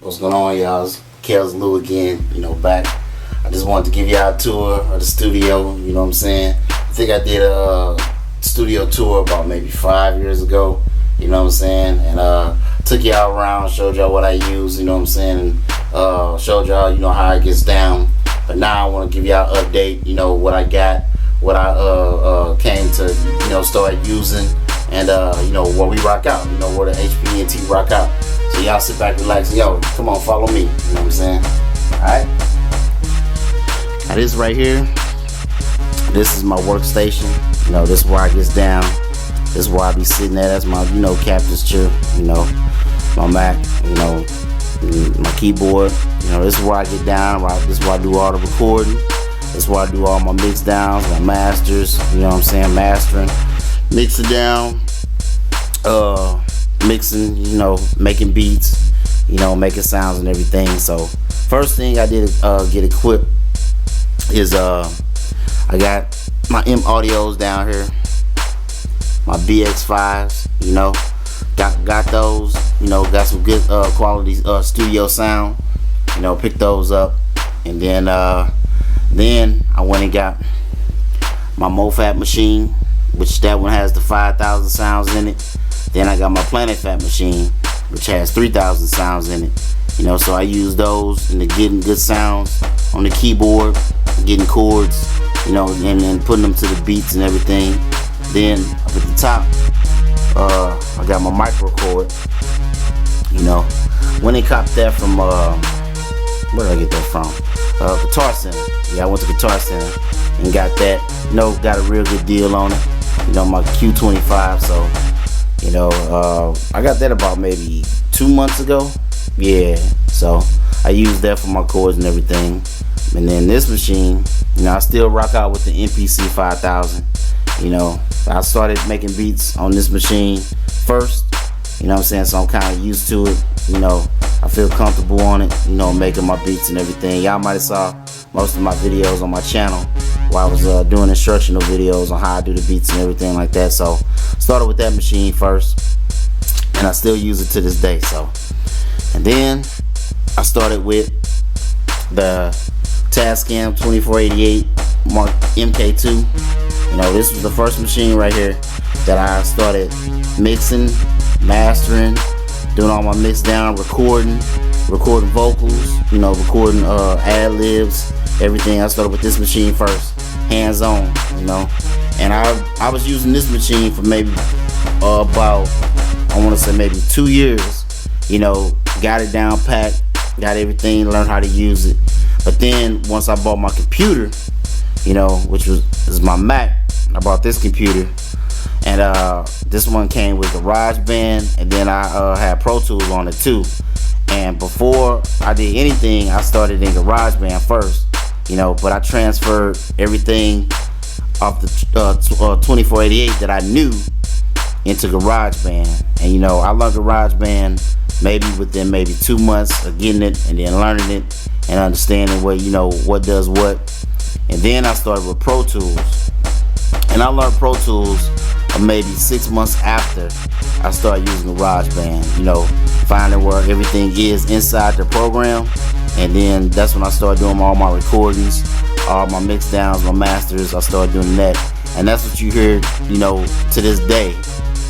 What's going on, y'all? It's KELLZdaLOU again, back. I just wanted to give y'all a tour of the studio, you know what I'm saying? I think I did a studio tour about maybe 5 years ago, you know what I'm saying? And took y'all around, showed y'all what I use, you know what I'm saying? And showed y'all, how it gets down. But now I want to give y'all an update, what I got, what I came to, start using, and where we rock out, where the HPENT rock out. So y'all sit back, relax, yo, come on, follow me, you know what I'm saying? Alright? Now this right here, this is my workstation, this is where I gets down, this is where I be sitting at, that's my, captain's chair, my Mac, my keyboard, this is where I get down, this is where I do all the recording, this is where I do all my mix downs, my masters, mastering, mix it down, mixing, making beats, making sounds and everything. So first thing I did get equipped is I got my M audios down here, my BX5s, got those, got some good quality studio sound, picked those up, and then I went and got my MoFat machine, which that one has the 5,000 sounds in it. Then I got my PlanetFat machine, which has 3,000 sounds in it. So I use those and getting good sounds on the keyboard, getting chords, and then putting them to the beats and everything. Then up at the top, I got my micro cord. When they copped that from, where did I get that from? Guitar Center. Yeah, I went to Guitar Center and got that. Got a real good deal on it. My Q25. So, I got that about maybe 2 months ago. Yeah. So I used that for my chords and everything. And then this machine, I still rock out with the MPC 5000. I started making beats on this machine first. So I'm kind of used to it. I feel comfortable on it, making my beats and everything. Y'all might have saw most of my videos on my channel while I was doing instructional videos on how I do the beats and everything like that. So started with that machine first, and I still use it to this day. So, and then I started with the Tascam 2488 Mark MK2. This was the first machine right here that I started mixing, mastering, doing all my mix down, recording vocals, recording ad-libs, everything. I started with this machine first, hands-on, and I was using this machine for maybe about, I want to say maybe 2 years. Got it down packed, got everything, learned how to use it. But then once I bought my computer, which is my Mac, I bought this computer, and this one came with GarageBand, and then I had Pro Tools on it too. And before I did anything, I started in GarageBand first, but I transferred everything off the 2488 that I knew into GarageBand. And I learned GarageBand maybe within maybe 2 months of getting it and then learning it and understanding what what does what. And then I started with Pro Tools, and I learned Pro Tools maybe 6 months after I started using GarageBand, finding where everything is inside the program. And then that's when I started doing all my recordings, all my mix downs, my masters. I started doing that, and that's what you hear, to this day.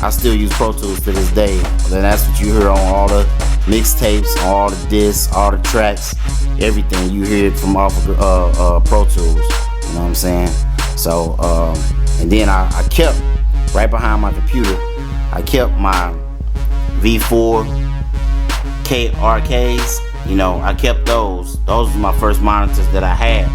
I still use Pro Tools to this day, and that's what you hear on all the mixtapes, all the discs, all the tracks, everything. You hear it from off of Pro Tools, you know what I'm saying? So, and then I kept, right behind my computer, I kept my V4 KRKs. I kept those. Those were my first monitors that I had.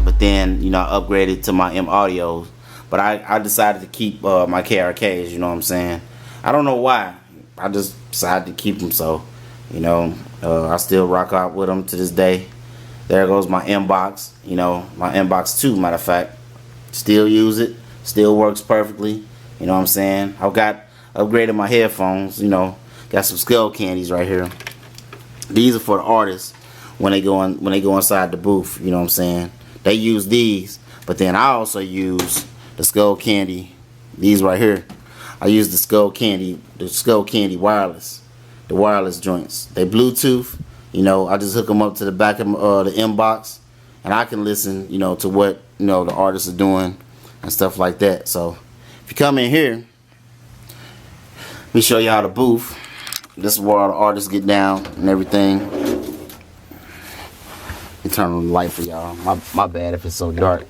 But then, I upgraded to my M audios. But I decided to keep my KRKs, you know what I'm saying? I don't know why. I just decided to keep them. So, I still rock out with them to this day. There goes my M-Box, my M-Box 2, matter of fact. Still use it. Still works perfectly. You know what I'm saying? I've got upgraded my headphones, got some skull candies right here. These are for the artists when they go inside the booth, you know what I'm saying? They use these, but then I also use the skull candy, these right here. I use the skull candy wireless, the wireless joints. They Bluetooth, You know, I just hook them up to the back of the inbox, and I can listen, you know, to what, you know, the artists are doing and stuff like that. So if you come in here, let me show y'all the booth. This is where all the artists get down and everything. Let me turn on the light for y'all. My bad if it's so dark.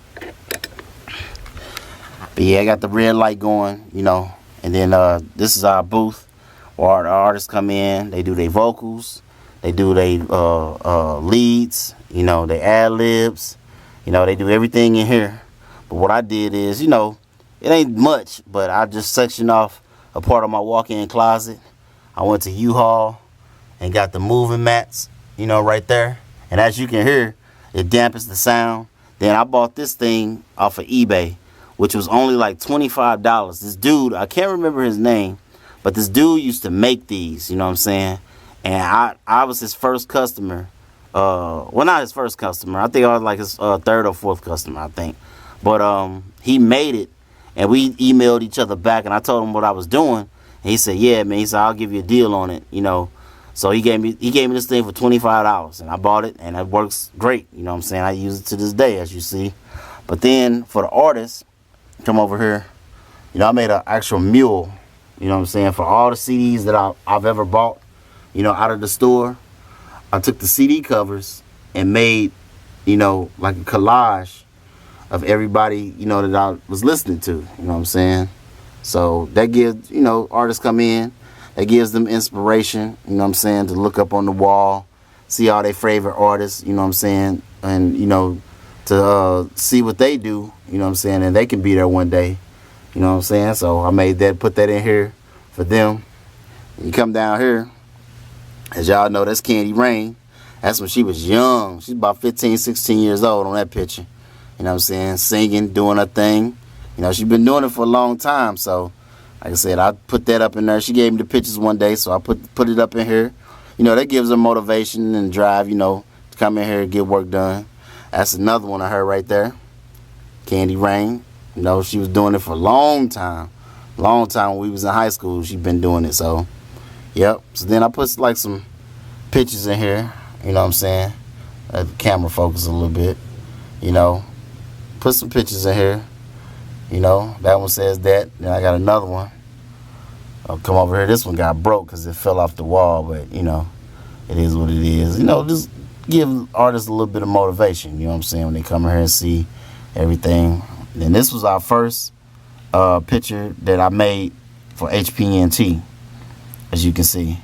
But yeah, I got the red light going, you know. And then this is our booth where the artists come in. They do their vocals. They do their leads. You know, they ad-libs. You know, they do everything in here. But what I did is, you know, it ain't much, but I just sectioned off a part of my walk-in closet. I went to U-Haul and got the moving mats, you know, right there. And as you can hear, it dampens the sound. Then I bought this thing off of eBay, which was only like $25. This dude, I can't remember his name, but this dude used to make these, you know what I'm saying? And I was his first customer. Well, not his first customer. I think I was like his third or fourth customer, I think. But he made it, and we emailed each other back, and I told him what I was doing. And he said, yeah, man, he said, I'll give you a deal on it, you know. So he gave me this thing for $25, and I bought it, and it works great, you know what I'm saying? I use it to this day, as you see. But then for the artists, come over here, you know, I made an actual mule, you know what I'm saying, for all the CDs that I've ever bought, you know, out of the store. I took the CD covers and made, you know, like a collage of everybody, you know, that I was listening to, you know what I'm saying? So that gives, you know, artists come in, that gives them inspiration, you know what I'm saying, to look up on the wall, see all their favorite artists, you know what I'm saying, and, you know, to see what they do, you know what I'm saying, and they can be there one day, you know what I'm saying. So I made that, put that in here for them. You come down here, as y'all know, that's Candy Rain. That's when she was young. She's about 15, 16 years old on that picture, you know what I'm saying, singing, doing her thing. You know, she's been doing it for a long time. So like I said, I put that up in there. She gave me the pictures one day, so I put it up in here. You know, that gives her motivation and drive, you know, to come in here and get work done. That's another one of her right there, Candy Rain. You know, she was doing it for a long time. Long time when we was in high school, she's been doing it. So, yep. So then I put like some pictures in here, you know what I'm saying? Let the camera focus a little bit, you know. Put some pictures in here. You know, that one says that. Then I got another one. I'll come over here. This one got broke because it fell off the wall, but, you know, it is what it is. You know, just give artists a little bit of motivation, you know what I'm saying, when they come here and see everything. And this was our first picture that I made for HPENT, as you can see.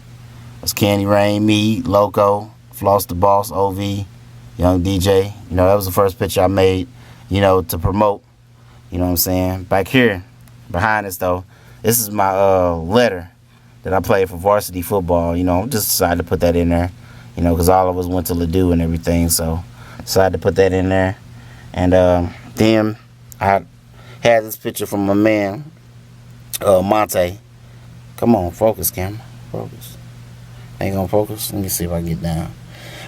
It's Candy Rain, me, Loco, Floss the Boss, OV, Young DJ. You know, that was the first picture I made, you know, to promote. You know what I'm saying? Back here, behind us though, this is my letter that I played for varsity football. You know, just decided to put that in there. You know, because all of us went to Ladue and everything, so decided to put that in there. And then I had this picture from my man, Monte. Come on, focus, camera. Focus. Ain't gonna focus? Let me see if I can get down.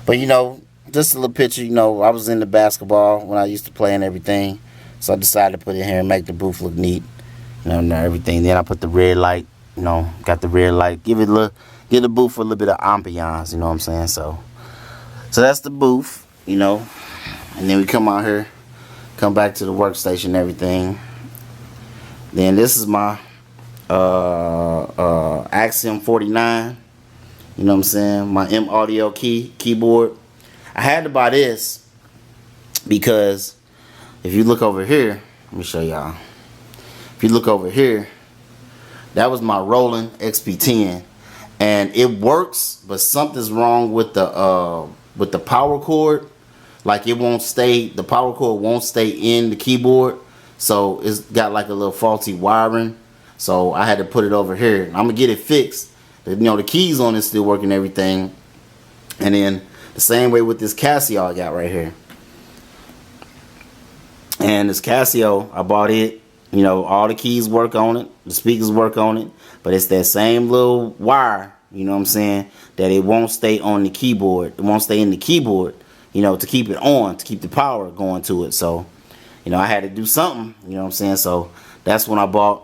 But, you know, just a little picture. You know, I was into basketball when I used to play and everything. So I decided to put it here and make the booth look neat, you know, and everything. Then I put the red light, you know, got the red light. Give the booth a little bit of ambiance, you know what I'm saying? So that's the booth, you know. And then we come out here, come back to the workstation and everything. Then this is my Axiom 49, you know what I'm saying? My M Audio keyboard. I had to buy this because if you look over here, let me show y'all. If you look over here, that was my Roland XP10, and it works, but something's wrong with the power cord. Like it won't stay, the power cord won't stay in the keyboard, so it's got like a little faulty wiring. So I had to put it over here. I'm gonna get it fixed. You know, the keys on it still working, everything, and then the same way with this Casio I got right here. And this Casio, I bought it, you know, all the keys work on it, the speakers work on it, but it's that same little wire, you know what I'm saying, that it won't stay on the keyboard. It won't stay in the keyboard, you know, to keep it on, to keep the power going to it. So, you know, I had to do something, you know what I'm saying. So that's when I bought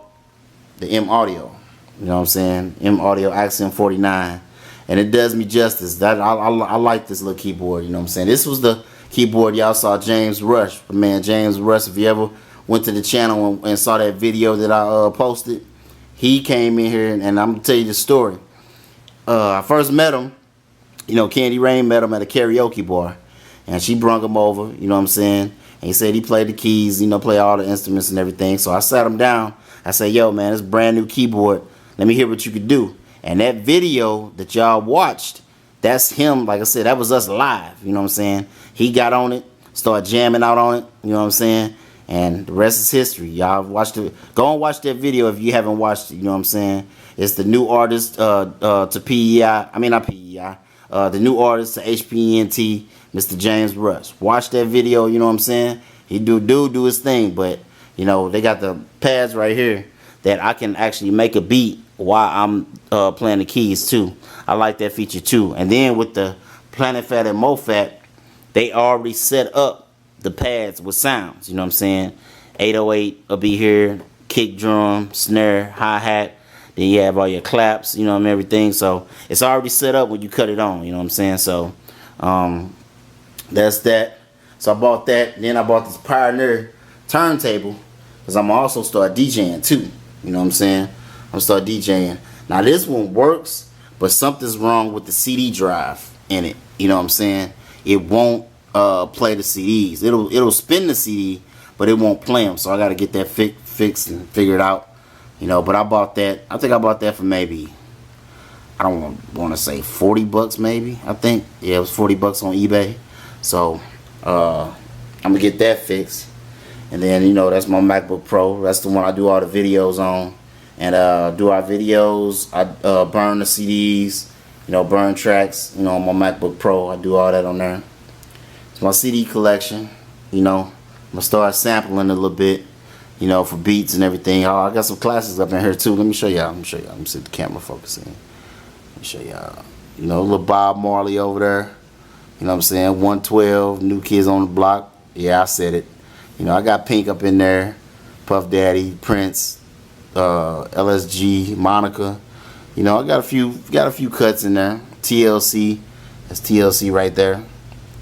the M Audio, you know what I'm saying, M Audio Axiom 49. and it does me justice. That I like this little keyboard. You know what I'm saying? This was the keyboard y'all saw James Rush. Man, James Rush. If you ever went to the channel and saw that video that I posted, he came in here, and I'm gonna tell you the story. I first met him. You know, Candy Rain met him at a karaoke bar, and she brung him over. You know what I'm saying? And he said he played the keys. You know, play all the instruments and everything. So I sat him down. I said, "Yo, man, this brand new keyboard. Let me hear what you could do." And that video that y'all watched, that's him. Like I said, that was us live. You know what I'm saying? He got on it, started jamming out on it. You know what I'm saying? And the rest is history. Y'all watched it. Go and watch that video if you haven't watched it. You know what I'm saying? It's the new artist to PEI. I mean, not PEI. The new artist to HPENT, Mr. James Rush. Watch that video. You know what I'm saying? He do his thing. But, you know, they got the pads right here that I can actually make a beat while I'm playing the keys too. I like that feature too. And then with the Planet Fat and MoFat, they already set up the pads with sounds. You know what I'm saying? 808 will be here, kick drum, snare, hi-hat. Then you have all your claps, you know, and everything. So it's already set up when you cut it on. You know what I'm saying? So that's that. So I bought that. Then I bought this Pioneer turntable because I'm also start DJing too. You know what I'm saying? I'm gonna start DJing. Now this one works, but something's wrong with the CD drive in it. You know what I'm saying? It won't play the CDs. It'll spin the CD, but it won't play them. So I gotta get that fixed and figured out. You know, but I bought that. I think I bought that for maybe, I don't want to say 40 bucks maybe. I think, yeah, it was 40 bucks on eBay. So I'm gonna get that fixed. And then, you know, that's my MacBook Pro. That's the one I do all the videos on. And do our videos. I burn the CDs, you know, burn tracks, you know, on my MacBook Pro. I do all that on there. It's my CD collection. You know, I'm gonna start sampling a little bit, you know, for beats and everything. Oh, I got some classes up in here too. Let me show y'all. Let me see the camera focusing. Let me show y'all. You know, little Bob Marley over there. You know what I'm saying? 112, New Kids on the Block. Yeah, I said it. You know, I got Pink up in there. Puff Daddy, Prince, LSG, Monica. You know, I got a few cuts in there. TLC. That's TLC right there.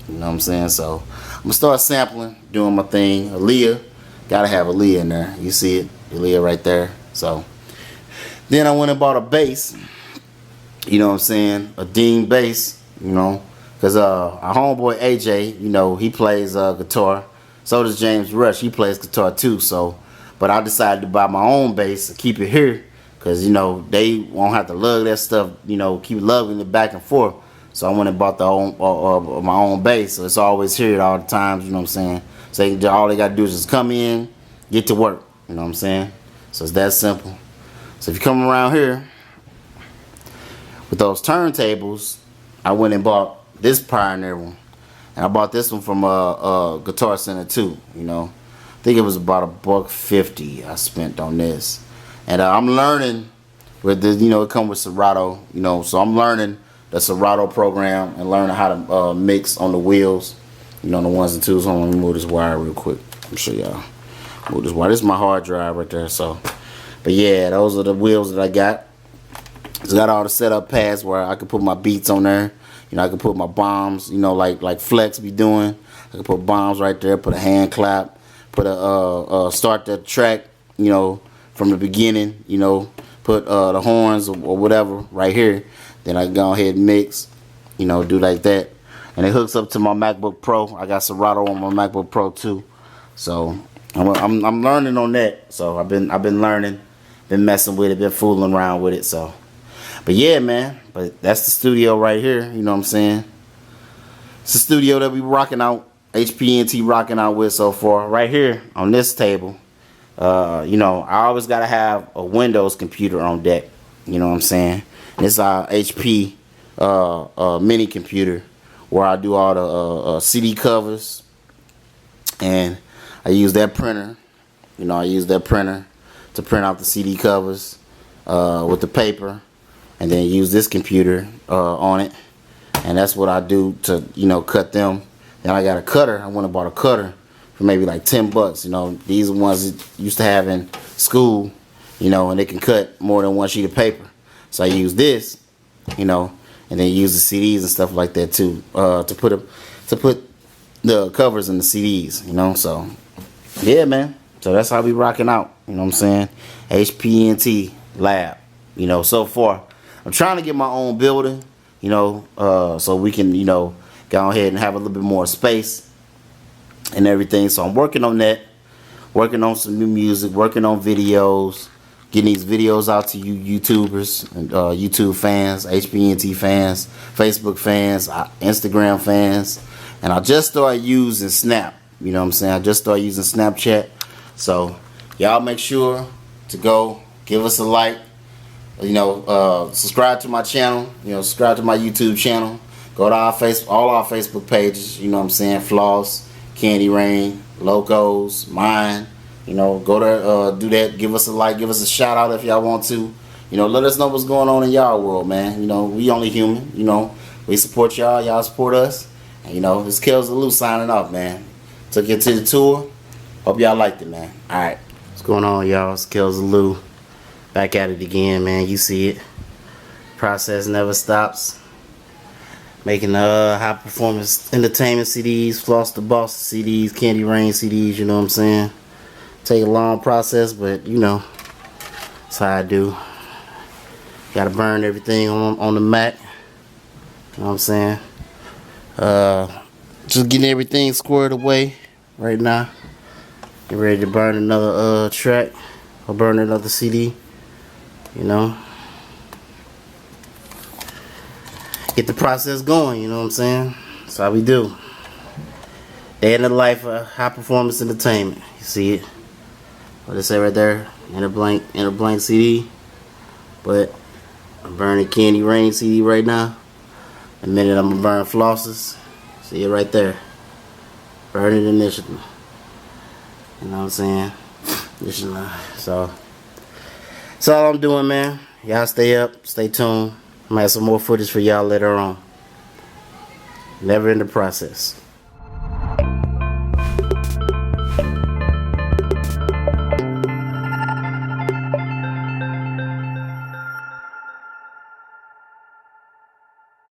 You know what I'm saying? So I'm gonna start sampling, doing my thing. Aaliyah. Gotta have Aaliyah in there. You see it, Aaliyah right there. So then I went and bought a bass. You know what I'm saying? A Dean bass. You know, cause our homeboy AJ, you know, he plays guitar. So does James Rush. He plays guitar too. So, but I decided to buy my own bass and keep it here, cause you know they won't have to lug that stuff. You know, keep lugging it back and forth. So I went and bought my own bass. So it's always here at all the times. You know what I'm saying? So all they gotta do is just come in, get to work. You know what I'm saying? So it's that simple. So if you come around here with those turntables, I went and bought this Pioneer one, and I bought this one from Guitar Center too. You know, I think it was about $150 I spent on this, and I'm learning with the, you know, it comes with Serato. You know, so I'm learning the Serato program and learning how to mix on the wheels. You know, the ones and twos. Hold on, let me move this wire real quick. Let me show y'all. Move this wire. This is my hard drive right there. So, but yeah, those are the wheels that I got. It's got all the setup pads where I can put my beats on there. You know, I can put my bombs. You know, like Flex be doing. I can put bombs right there. Put a hand clap. Put a start the track. You know, from the beginning. You know, put the horns or whatever right here. Then I can go ahead and mix. You know, do like that. And it hooks up to my MacBook Pro. I got Serato on my MacBook Pro too. So I'm learning on that. So I've been learning, been messing with it, been fooling around with it. So, but yeah, man. But that's the studio right here. You know what I'm saying? It's the studio that we rocking out, HPENT rocking out with so far. Right here on this table. You know, I always gotta have a Windows computer on deck. You know what I'm saying? This is our HP mini computer, where I do all the CD covers, and I use that printer. You know, I use that printer to print out the CD covers with the paper, and then use this computer on it, and that's what I do to, you know, cut them. Then I got a cutter. I went and bought a cutter for maybe like 10 bucks. You know, these are ones that used to have in school, you know, and they can cut more than one sheet of paper. So I use this, you know, and then use the CDs and stuff like that too. To put the covers in the CDs, you know. So yeah, man. So that's how we rocking out. You know what I'm saying? HPENT lab. You know, so far I'm trying to get my own building. You know, so we can, you know, go ahead and have a little bit more space and everything. So I'm working on that. Working on some new music. Working on videos. Getting these videos out to you YouTubers and YouTube fans, HPENT fans, Facebook fans, Instagram fans. And I just started using Snap. You know what I'm saying? I just started using Snapchat. So y'all make sure to go give us a like. You know, subscribe to my channel. You know, subscribe to my YouTube channel. Go to all our Facebook pages. You know what I'm saying? Floss, Candy Rain, Locos, mine. You know, go there, do that. Give us a like. Give us a shout out if y'all want to. You know, let us know what's going on in y'all world, man. You know, we only human. You know, we support y'all. Y'all support us. And, you know, it's KELLZdaLOU signing off, man. Took you to the tour. Hope y'all liked it, man. Alright. What's going on, y'all? It's KELLZdaLOU. Back at it again, man. You see it. Process never stops. Making high performance entertainment CDs, Floss the Boss CDs, Candy Rain CDs, you know what I'm saying? Take a long process, but you know, that's how I do. Gotta burn everything on the Mac. You know what I'm saying? Just getting everything squared away right now. Get ready to burn another track or burn another CD. You know, get the process going. You know what I'm saying? That's how we do. Day in the life of high performance entertainment. You see it? What they say right there? Inner blank CD. But I'm burning Candy Rain CD right now. In a minute I'm gonna burn Flosses. See it right there. Burn it initially. You know what I'm saying? So that's all I'm doing, man. Y'all stay up, stay tuned. I'm gonna have some more footage for y'all later on. Never in the process.